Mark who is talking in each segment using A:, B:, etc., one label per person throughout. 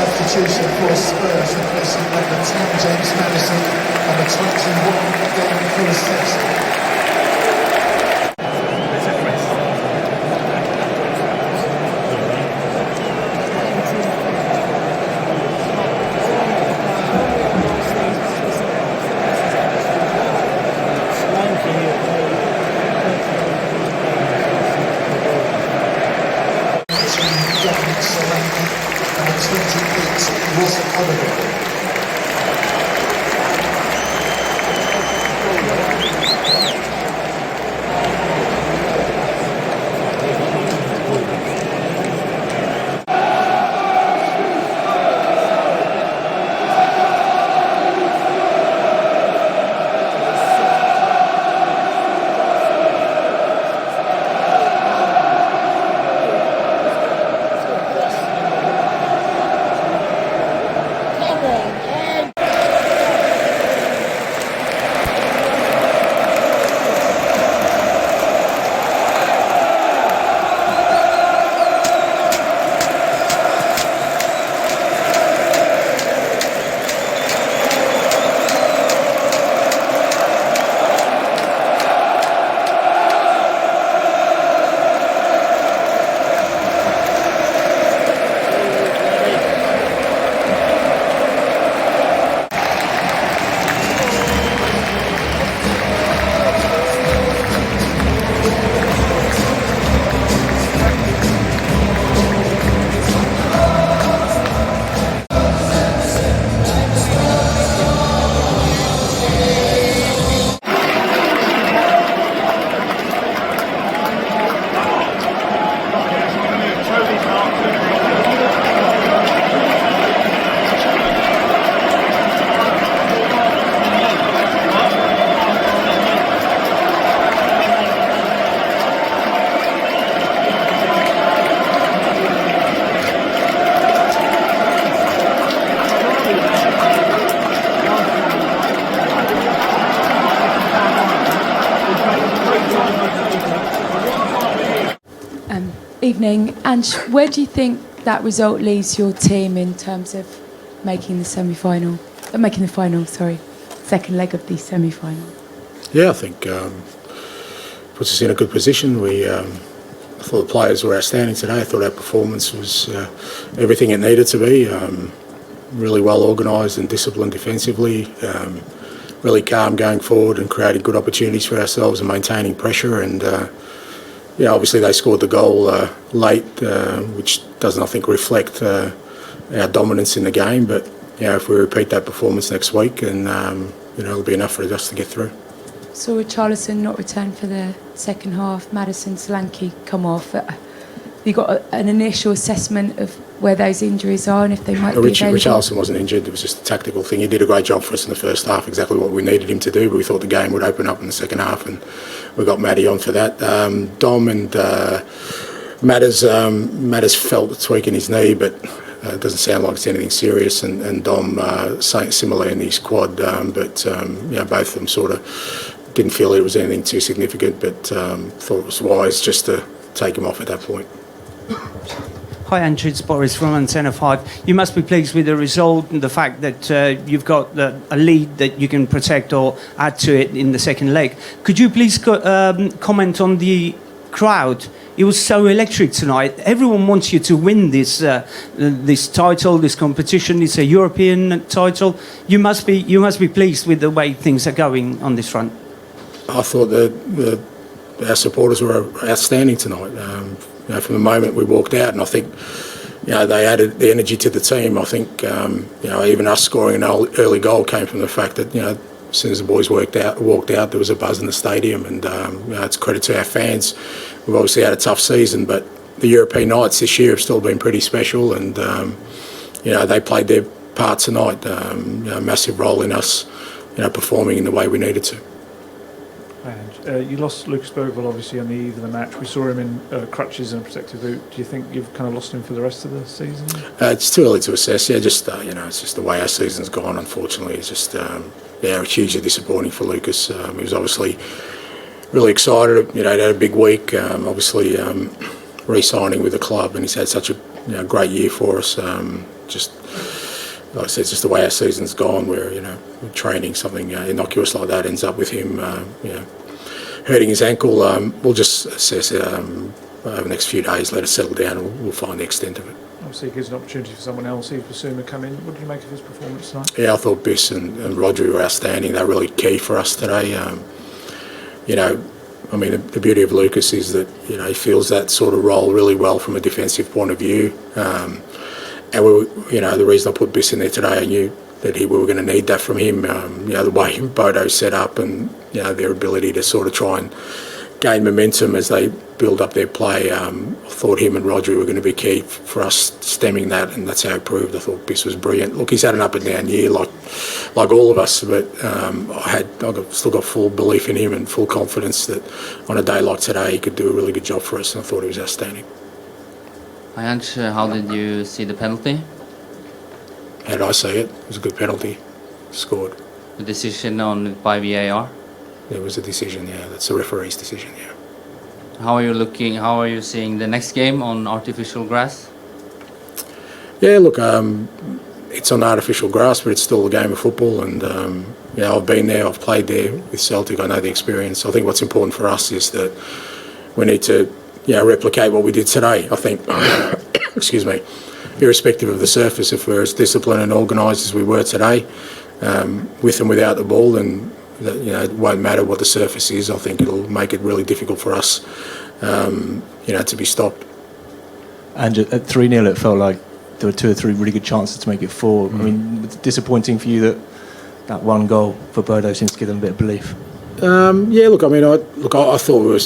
A: substitution for Spurs, replacing number 10 James Madison and the 21 Damon Kulisevsky.
B: Evening. Ange, where do you think that result leaves your team in terms of making the semi-final? Making the final, sorry. Second leg of the semi-final.
C: Yeah, I think puts us in a good position. I thought the players were outstanding today. I thought our performance was everything it needed to be. Really well organised and disciplined defensively. Really calm going forward and creating good opportunities for ourselves and maintaining pressure. And yeah, obviously they scored the goal late, which doesn't, I think, reflect our dominance in the game. But if we repeat that performance next week, then it'll be enough for us to get through.
B: Saw Richarlison not return for the second half. Madison, Solanke come off. You got an initial assessment of where those injuries are and if they might be available?
C: Richarlison wasn't injured. It was just a tactical thing. He did a great job for us in the first half, exactly what we needed him to do. But we thought the game would open up in the second half, and we got Matty on for that. Dom and Matters felt a tweak in his knee, but it doesn't sound like it's anything serious. And Dom similar in his quad, but both of them sort of didn't feel it was anything too significant, but thought it was wise just to take him off at that point.
D: Hi Ange, it's Boris from Antenna 5. You must be pleased with the result and the fact that you've got a lead that you can protect or add to it in the second leg. Could you please comment on the crowd? It was so electric tonight. Everyone wants you to win this title, this competition. It's a European title. You must be pleased with the way things are going on this front.
C: I thought that our supporters were outstanding tonight. From the moment we walked out, and I think they added the energy to the team. I think even us scoring an early goal came from the fact that as soon as the boys walked out, there was a buzz in the stadium, and it's credit to our fans. We've obviously had a tough season, but the European nights this year have still been pretty special, and they played their part tonight. A massive role in us, performing in the way we needed to.
E: You lost Lucas Bogle obviously on the eve of the match. We saw him in crutches and a protective boot. Do you think you've kind of lost him for the rest of the season? It's
C: too early to assess. It's just the way our season's gone. Unfortunately, it's just hugely disappointing for Lucas. He was obviously really excited. He'd had a big week. Obviously, re-signing with the club, and he's had such a great year for us. just, like I said, it's just the way our season's gone, where, you know, training something innocuous like that ends up with him, you know, hurting his ankle. We'll just assess over the next few days, let it settle down, and we'll find the extent of it.
E: Obviously, it gives an opportunity for someone else, Yves Bissouma, to come in. What did you make of his performance tonight?
C: Yeah, I thought Biss and Rodri were outstanding. They're really key for us today. You know, I mean, the beauty of Lucas is that, you know, he feels that sort of role really well from a defensive point of view. And you know, the reason I put Biss in there today, I knew that we were going to need that from him. You know, the way Bodø's set up, and, you know, their ability to sort of try and gain momentum as they build up their play. I thought him and Rodri were going to be key for us stemming that, and that's how it proved. I thought Biss was brilliant. Look, he's had an up and down year like all of us, but I've still got full belief in him and full confidence that on a day like today he could do a really good job for us, and I thought he was outstanding.
F: Hi Ange, how did you see the penalty?
C: How did I see it? It was a good penalty. Scored.
F: The decision by VAR?
C: It was a decision, yeah. That's the referee's decision, yeah.
F: How are you seeing the next game on artificial grass?
C: Yeah, look, it's on artificial grass, but it's still a game of football, and you know, I've been there, I've played there with Celtic, I know the experience. I think what's important for us is that we need to, you know, replicate what we did today. I think, excuse me, irrespective of the surface, if we're as disciplined and organised as we were today, with and without the ball, then, you know, it won't matter what the surface is. I think it'll make it really difficult for us, you know, to be stopped.
G: And at 3-0, it felt like there were 2 or 3 really good chances to make it 4. I mean, it's disappointing for you that one goal for Bodø seems to give them a bit of belief.
C: Yeah, look, I mean, I thought we were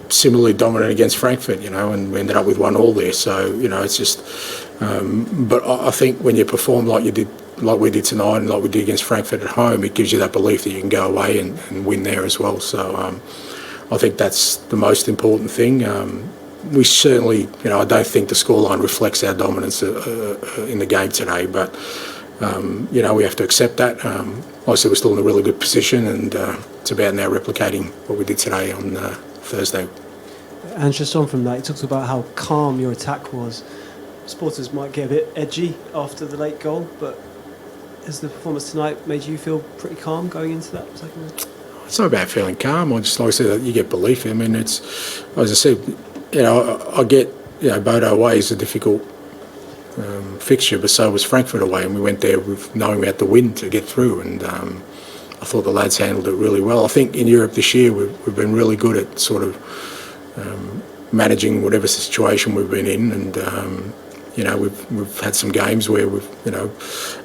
C: similarly dominant against Frankfurt, you know, and we ended up with 1-1 there. So, you know, it's just, but I think when you perform like we did tonight and like we did against Frankfurt at home, it gives you that belief that you can go away and win there as well. So I think that's the most important thing. We certainly, you know, I don't think the scoreline reflects our dominance in the game today, but, you know, we have to accept that. Obviously, we're still in a really good position, and it's about now replicating what we did today on Thursday.
H: And just on from that, he talks about how calm your attack was. Supporters might get a bit edgy after the late goal, but has the performance tonight made you feel pretty calm going into that second leg?
C: It's not about feeling calm. I just, like I said, you get belief. I mean, it's, as I said, you know, I get, you know, Bodø away is a difficult fixture, but so was Frankfurt away, and we went there with knowing we had to win to get through, and I thought the lads handled it really well. I think in Europe this year we've been really good at sort of managing whatever situation we've been in, and you know, we've had some games where we've, you know,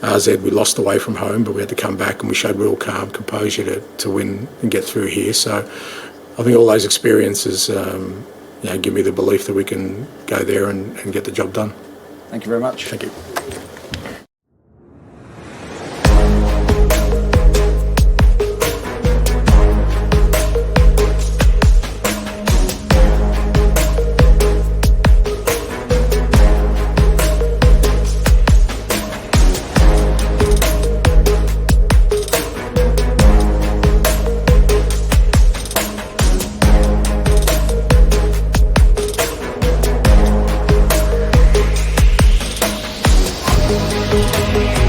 C: AZ we lost away from home, but we had to come back and we showed real calm, composure to win and get through here. So I think all those experiences, you know, give me the belief that we can go there and get the job done.
I: Thank you very much.
C: Thank you.
A: Thank you.